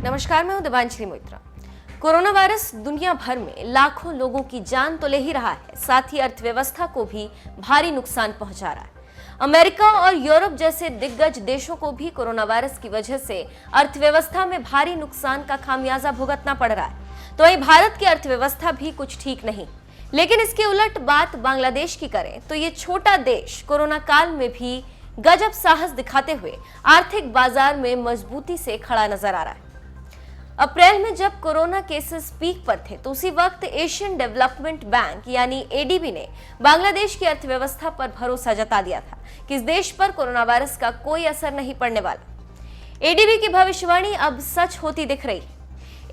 नमस्कार, मैं हूं दिवांजलि मोइत्रा। कोरोना वायरस दुनिया भर में लाखों लोगों की जान तो ले ही रहा है, साथ ही अर्थव्यवस्था को भी भारी नुकसान पहुंचा रहा है। अमेरिका और यूरोप जैसे दिग्गज देशों को भी कोरोना वायरस की वजह से अर्थव्यवस्था में भारी नुकसान का खामियाजा भुगतना पड़ रहा है। तो वहीं भारत की अर्थव्यवस्था भी कुछ ठीक नहीं। लेकिन इसके उलट बात बांग्लादेश की करें तो ये छोटा देश कोरोना काल में भी गजब साहस दिखाते हुए आर्थिक बाजार में मजबूती से खड़ा नजर आ रहा है। अप्रैल में जब कोरोना केसेस पीक पर थे तो उसी वक्त एशियन डेवलपमेंट बैंक यानी एडीबी ने बांग्लादेश की अर्थव्यवस्था पर भरोसा जता दिया था कि इस देश पर कोरोना वायरस का कोई असर नहीं पड़ने वाला। एडीबी की भविष्यवाणी अब सच होती दिख रही है।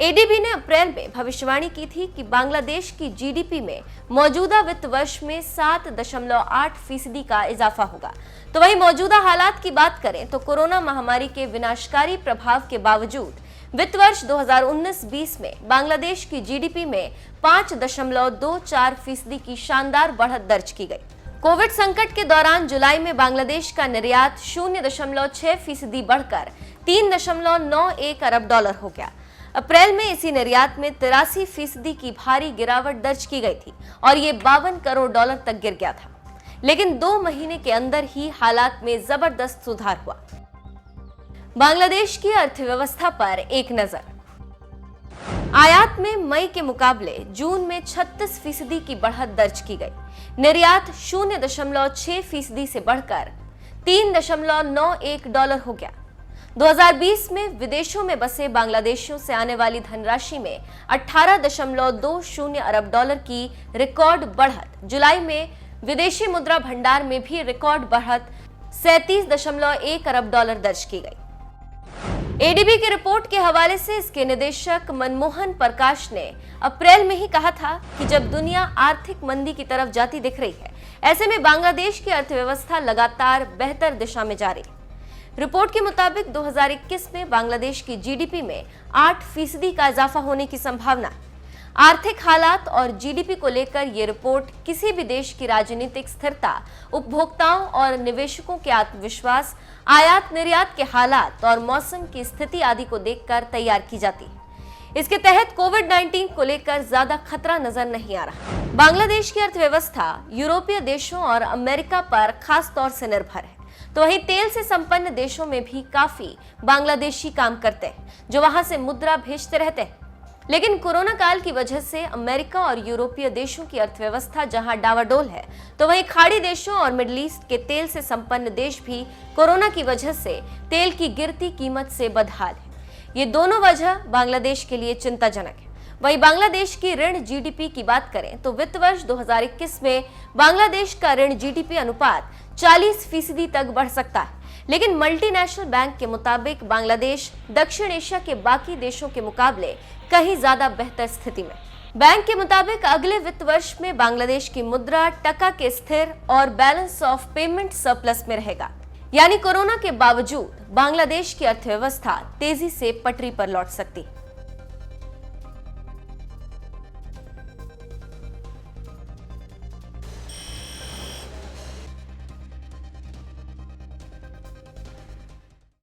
एडीबी ने अप्रैल में भविष्यवाणी की थी कि बांग्लादेश की जीडीपी में मौजूदा वित्त वर्ष में 7.8% का इजाफा होगा। तो वहीं मौजूदा हालात की बात करें तो कोरोना महामारी के विनाशकारी प्रभाव के बावजूद वित्त वर्ष 2019-20 में बांग्लादेश की जीडीपी में 5.24% की शानदार बढ़त दर्ज की गई। कोविड संकट के दौरान जुलाई में बांग्लादेश का निर्यात 0.6% बढ़कर 3.91 अरब डॉलर हो गया। अप्रैल में इसी निर्यात में 83% की भारी गिरावट दर्ज की गई थी और ये 52 करोड़ डॉलर तक गिर गया था। लेकिन 2 महीने के अंदर ही हालात में जबरदस्त सुधार हुआ। बांग्लादेश की अर्थव्यवस्था पर एक नजर। आयात में मई के मुकाबले जून में 36% की बढ़त दर्ज की गई। निर्यात 0.6% से बढ़कर 3.91 डॉलर हो गया। 2020 में विदेशों में बसे बांग्लादेशियों से आने वाली धनराशि में 18.20 अरब डॉलर की रिकॉर्ड बढ़त। जुलाई में विदेशी मुद्रा भंडार में भी रिकॉर्ड बढ़त 37.1 अरब डॉलर दर्ज की गई। एडीबी की रिपोर्ट के हवाले से इसके निदेशक मनमोहन प्रकाश ने अप्रैल में ही कहा था कि जब दुनिया आर्थिक मंदी की तरफ जाती दिख रही है, ऐसे में बांग्लादेश की अर्थव्यवस्था लगातार बेहतर दिशा में जा रही है। रिपोर्ट के मुताबिक 2021 में बांग्लादेश की जीडीपी में 8% का इजाफा होने की संभावना है। आर्थिक हालात और जीडीपी को लेकर यह रिपोर्ट किसी भी देश की राजनीतिक स्थिरता, उपभोक्ताओं और निवेशकों के आत्मविश्वास, आयात निर्यात के हालात और मौसम की स्थिति आदि को देखकर तैयार की जाती है। इसके तहत कोविड-19 को लेकर ज्यादा खतरा नजर नहीं आ रहा। बांग्लादेश की अर्थव्यवस्था यूरोपीय देशों और अमेरिका पर खास तौर से निर्भर है। तो वहीं तेल से संपन्न देशों में भी काफी बांग्लादेशी काम करते हैं जो वहां से मुद्रा भेजते रहते हैं। लेकिन कोरोना काल की वजह से अमेरिका और यूरोपीय देशों की अर्थव्यवस्था जहां डावाडोल है, तो वहीं खाड़ी देशों और मिडिल ईस्ट के तेल से संपन्न देश भी कोरोना की वजह से तेल की गिरती कीमत से बदहाल है। ये दोनों वजह बांग्लादेश के लिए चिंताजनक है। वहीं बांग्लादेश की ऋण जीडीपी की बात करें तो वित्त वर्ष 2021 में बांग्लादेश का ऋण जीडीपी अनुपात 40% तक बढ़ सकता है। लेकिन मल्टीनेशनल बैंक के मुताबिक बांग्लादेश दक्षिण एशिया के बाकी देशों के मुकाबले कहीं ज्यादा बेहतर स्थिति में। बैंक के मुताबिक अगले वित्त वर्ष में बांग्लादेश की मुद्रा टका के स्थिर और बैलेंस ऑफ पेमेंट सरप्लस में रहेगा। यानी कोरोना के बावजूद बांग्लादेश की अर्थव्यवस्था तेजी से पटरी पर लौट सकती है।